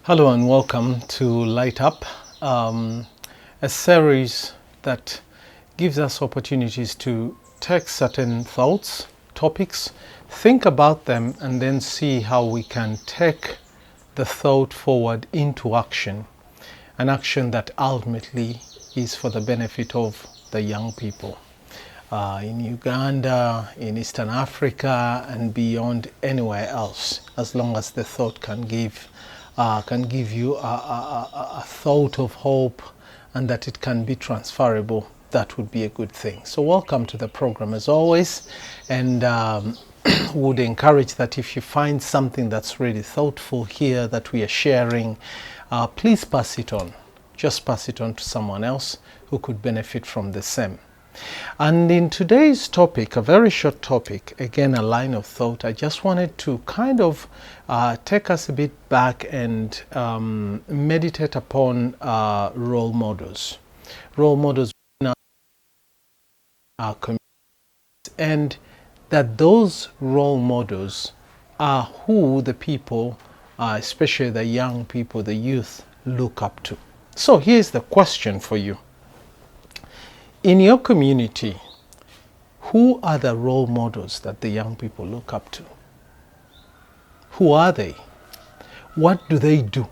Hello and welcome to Light Up, a series that gives us opportunities to take certain thoughts, topics, think about them, and then see how we can take the thought forward into action, an action that ultimately is for the benefit of the young people in Uganda, in Eastern Africa, and beyond anywhere else, as long as the thought can give you a thought of hope and that it can be transferable. That would be a good thing. So welcome to the program as always, and would encourage that if you find something that's really thoughtful here that we are sharing, please pass it on. Just pass it on to someone else who could benefit from the same. And in today's topic, a very short topic, again a line of thought, I just wanted to kind of take us a bit back and meditate upon role models. Role models in our communities, and that those role models are who the people, especially the young people, the youth, look up to. So here's the question for you. In your community, who are the role models that the young people look up to? Who are they? What do they do?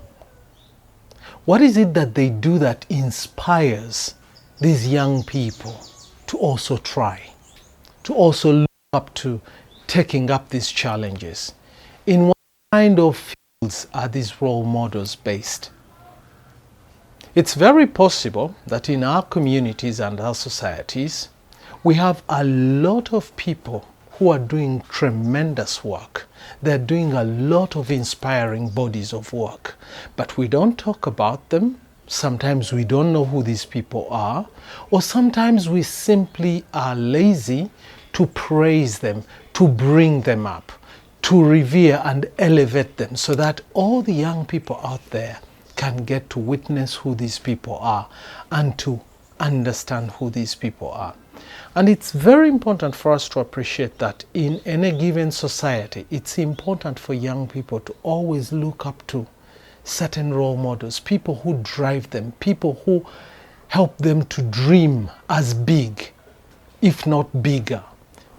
What is it that they do that inspires these young people to also try, to also look up to taking up these challenges? In what kind of fields are these role models based? It's very possible that in our communities and our societies, we have a lot of people who are doing tremendous work. They're doing a lot of inspiring bodies of work, but we don't talk about them. Sometimes we don't know who these people are, or sometimes we simply are lazy to praise them, to bring them up, to revere and elevate them so that all the young people out there can get to witness who these people are and to understand who these people are. And it's very important for us to appreciate that in any given society, it's important for young people to always look up to certain role models, people who drive them, people who help them to dream as big, if not bigger.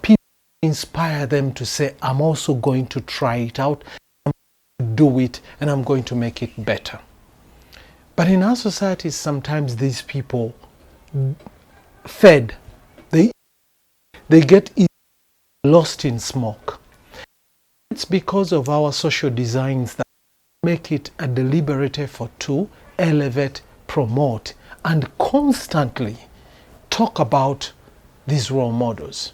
People who inspire them to say, I'm also going to try it out, I'm going to do it, and I'm going to make it better. But in our societies, sometimes these people fed, they get lost in smoke. It's because of our social designs that make it a deliberate effort to elevate, promote, and constantly talk about these role models.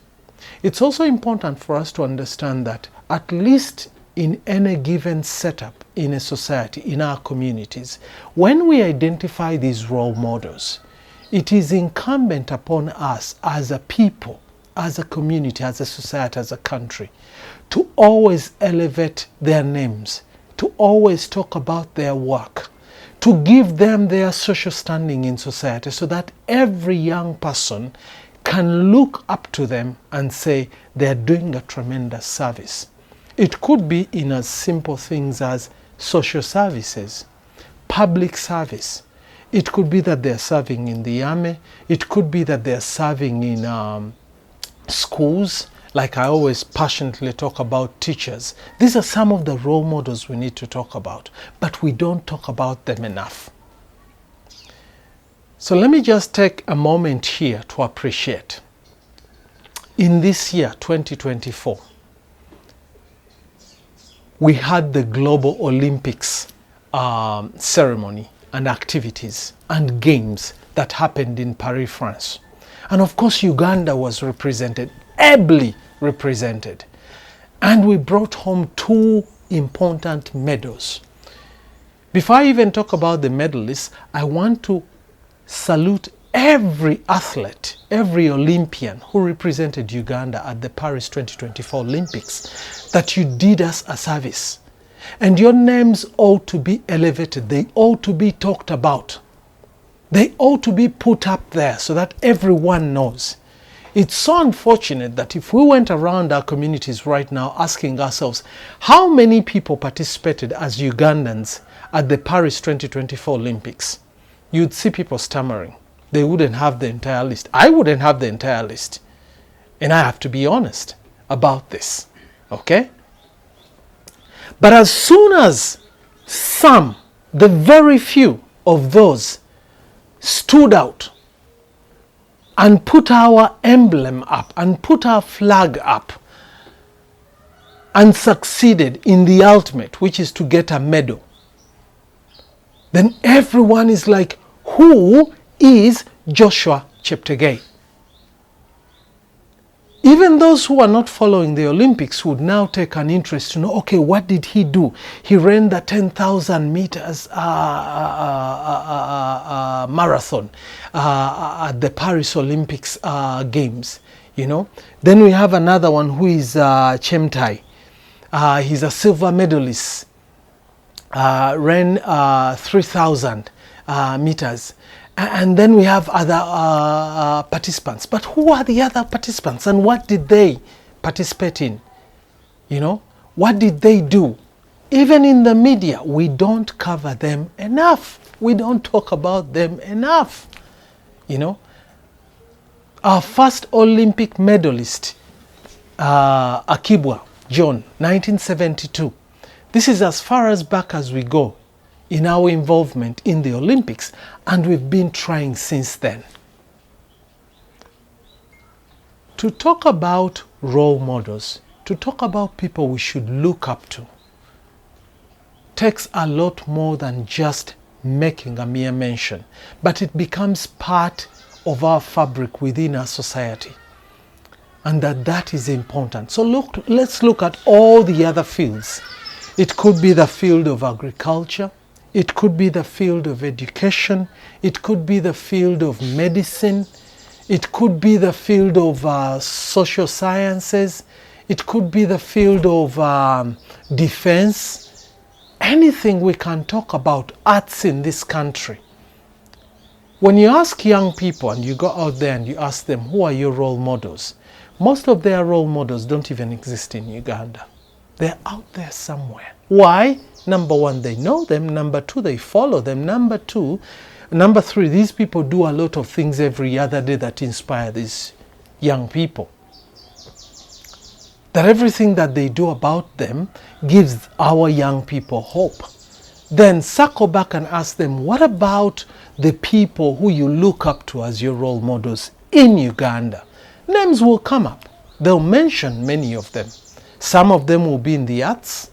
It's also important for us to understand that at least in any given setup in a society, in our communities, when we identify these role models, it is incumbent upon us as a people, as a community, as a society, as a country, to always elevate their names, to always talk about their work, to give them their social standing in society so that every young person can look up to them and say they're doing a tremendous service. It could be in as simple things as social services, public service. It could be that they're serving in the army. It could be that they're serving in schools. Like I always passionately talk about teachers. These are some of the role models we need to talk about, but we don't talk about them enough. So let me just take a moment here to appreciate. In this year, 2024, we had the Global Olympics ceremony and activities and games that happened in Paris, France. And of course, Uganda was represented, ably represented. And we brought home 2 important medals. Before I even talk about the medalists, I want to salute every athlete, every Olympian who represented Uganda at the Paris 2024 Olympics, that you did us a service. And your names ought to be elevated. They ought to be talked about. They ought to be put up there so that everyone knows. It's so unfortunate that if we went around our communities right now asking ourselves, how many people participated as Ugandans at the Paris 2024 Olympics, you'd see people stammering. They wouldn't have the entire list. I wouldn't have the entire list. And I have to be honest about this. Okay? But as soon as some, the very few of those stood out and put our emblem up and put our flag up and succeeded in the ultimate, which is to get a medal, then everyone is like, who is Joshua Cheptegei? Even those who are not following the Olympics would now take an interest to know, okay, what did he do? He ran the 10,000 meters marathon at the Paris Olympics Games, you know. Then we have another one who is Chemtai. He's a silver medalist, ran 3,000 meters. And then we have other participants. But who are the other participants and what did they participate in? You know, what did they do? Even in the media, we don't cover them enough. We don't talk about them enough. You know, our first Olympic medalist, Akibwa John, 1972. This is as far as back as we go in our involvement in the Olympics, and we've been trying since then. To talk about role models, to talk about people we should look up to, takes a lot more than just making a mere mention, but it becomes part of our fabric within our society, and that is important. So let's look at all the other fields. It could be the field of agriculture, it could be the field of education, it could be the field of medicine, it could be the field of social sciences, it could be the field of defense, anything we can talk about arts in this country. When you ask young people and you go out there and you ask them, who are your role models? Most of their role models don't even exist in Uganda. They're out there somewhere. Why? Number one, they know them. Number two, they follow them. Number three, these people do a lot of things every other day that inspire these young people. That everything that they do about them gives our young people hope. Then circle back and ask them, what about the people who you look up to as your role models in Uganda? Names will come up. They'll mention many of them. Some of them will be in the arts.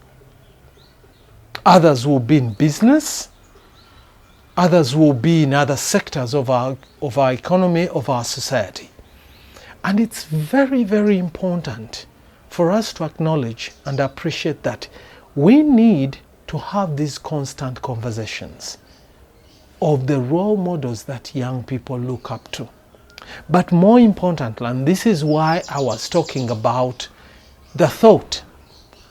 Others will be in business. Others will be in other sectors of our economy, of our society. And it's very, very important for us to acknowledge and appreciate that we need to have these constant conversations of the role models that young people look up to. But more importantly, and this is why I was talking about the thought,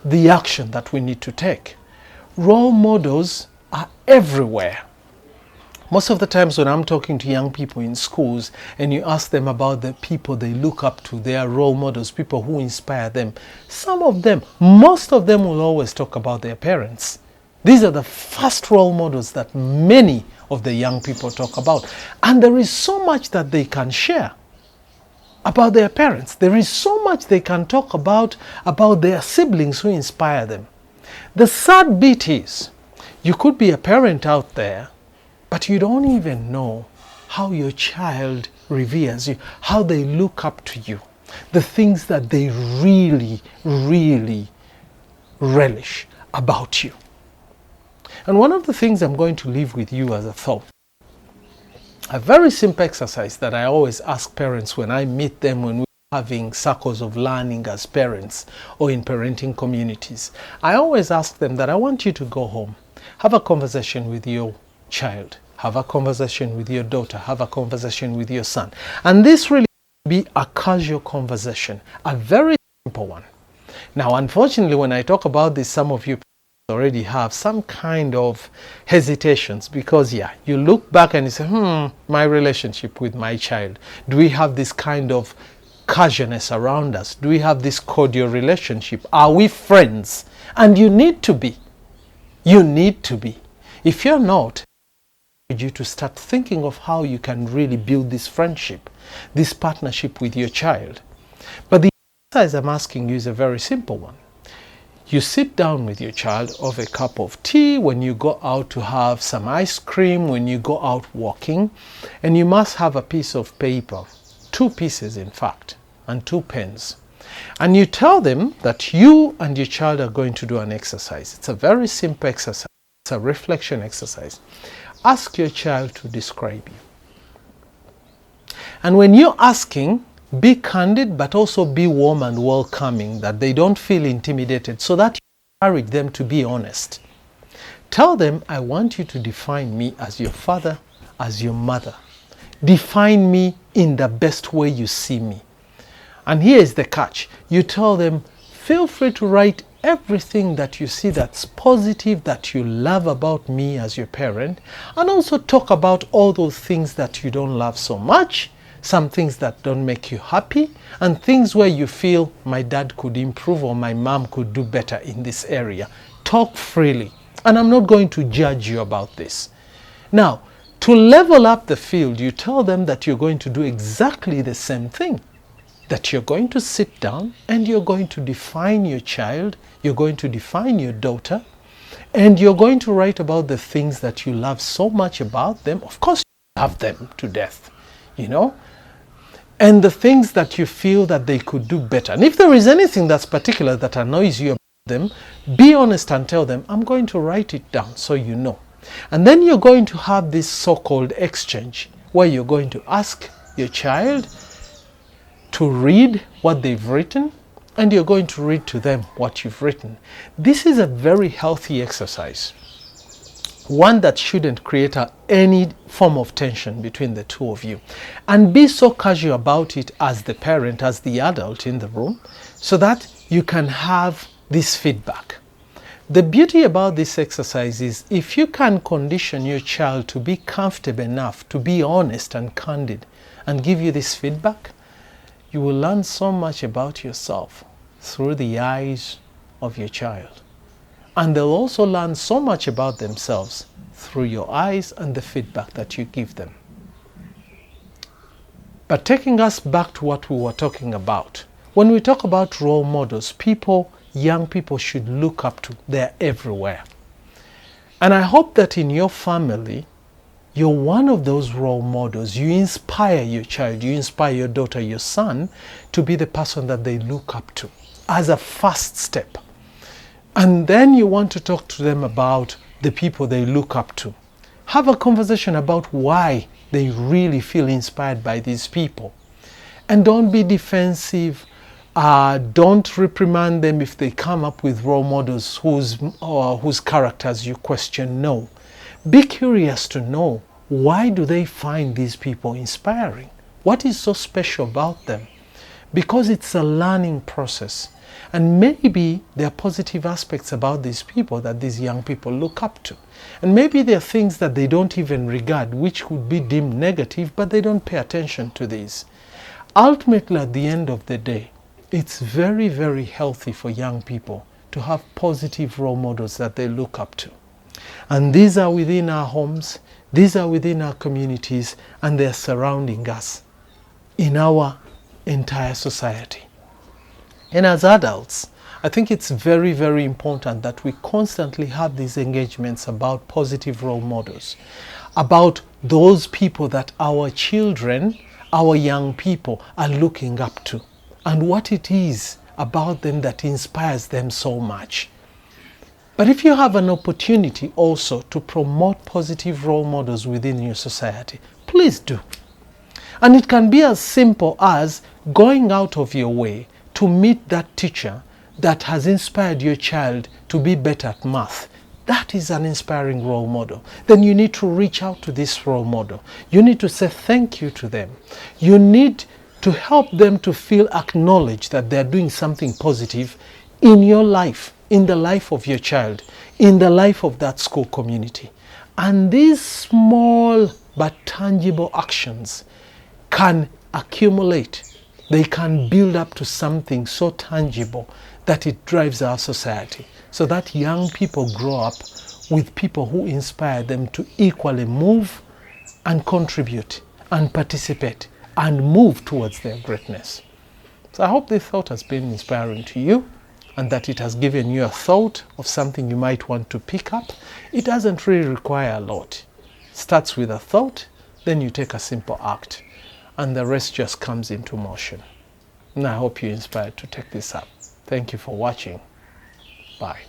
the action that we need to take. Role models are everywhere. Most of the times when I'm talking to young people in schools and you ask them about the people they look up to, their role models, people who inspire them, most of them will always talk about their parents. These are the first role models that many of the young people talk about. And there is so much that they can share about their parents. There is so much they can talk about their siblings who inspire them. The sad bit is, you could be a parent out there, but you don't even know how your child reveres you, how they look up to you, the things that they really, really relish about you. And one of the things I'm going to leave with you as a thought, a very simple exercise that I always ask parents when I meet them when we're having circles of learning as parents or in parenting communities. I always ask them that I want you to go home, have a conversation with your child, have a conversation with your daughter, have a conversation with your son. And this really be a casual conversation, a very simple one. Now, unfortunately, when I talk about this, some of you already have some kind of hesitations because you look back and you say, my relationship with my child, do we have this kind of casualness around us? Do we have this cordial relationship? Are we friends? And you need to be. If you're not, I urge you to start thinking of how you can really build this friendship, this partnership with your child. But the exercise I'm asking you is a very simple one. You sit down with your child over a cup of tea, when you go out to have some ice cream, when you go out walking, and you must have a piece of paper, 2 pieces in fact, and 2 pens. And you tell them that you and your child are going to do an exercise. It's a very simple exercise. It's a reflection exercise. Ask your child to describe you. And when you're asking, be candid, but also be warm and welcoming, that they don't feel intimidated, so that you encourage them to be honest. Tell them, I want you to define me as your father, as your mother. Define me in the best way you see me. And here is the catch. You tell them, feel free to write everything that you see that's positive, that you love about me as your parent, and also talk about all those things that you don't love so much, some things that don't make you happy, and things where you feel my dad could improve or my mom could do better in this area. Talk freely, and I'm not going to judge you about this. Now, to level up the field, you tell them that you're going to do exactly the same thing. That you're going to sit down and you're going to define your child, you're going to define your daughter, and you're going to write about the things that you love so much about them. Of course, you love them to death, you know, and the things that you feel that they could do better. And if there is anything that's particular that annoys you about them, be honest and tell them, I'm going to write it down so you know. And then you're going to have this so-called exchange where you're going to ask your child to read what they've written, and you're going to read to them what you've written. This is a very healthy exercise, one that shouldn't create any form of tension between the two of you. And be so casual about it as the parent, as the adult in the room, so that you can have this feedback. The beauty about this exercise is if you can condition your child to be comfortable enough to be honest and candid and give you this feedback, you will learn so much about yourself through the eyes of your child. And they'll also learn so much about themselves through your eyes and the feedback that you give them. But taking us back to what we were talking about, when we talk about role models, young people should look up to, they're everywhere. And I hope that in your family, you're one of those role models. You inspire your child, you inspire your daughter, your son, to be the person that they look up to as a first step. And then you want to talk to them about the people they look up to. Have a conversation about why they really feel inspired by these people. And don't be defensive. Don't reprimand them if they come up with role models whose characters you question. No. Be curious to know, why do they find these people inspiring? What is so special about them? Because it's a learning process. And maybe there are positive aspects about these people that these young people look up to. And maybe there are things that they don't even regard, which would be deemed negative, but they don't pay attention to these. Ultimately, at the end of the day, it's very, very healthy for young people to have positive role models that they look up to. And these are within our homes, these are within our communities, and they're surrounding us in our entire society. And as adults, I think it's very, very important that we constantly have these engagements about positive role models, about those people that our children, our young people are looking up to, and what it is about them that inspires them so much. But if you have an opportunity also to promote positive role models within your society, please do. And it can be as simple as going out of your way to meet that teacher that has inspired your child to be better at math. That is an inspiring role model. Then you need to reach out to this role model. You need to say thank you to them. You need to help them to feel acknowledged that they're doing something positive in your life, in the life of your child, in the life of that school community. And these small but tangible actions can accumulate. They can build up to something so tangible that it drives our society, so that young people grow up with people who inspire them to equally move and contribute and participate and move towards their greatness. So I hope this thought has been inspiring to you, and that it has given you a thought of something you might want to pick up. It doesn't really require a lot. It starts with a thought, then you take a simple act, and the rest just comes into motion. And I hope you're inspired to take this up. Thank you for watching. Bye.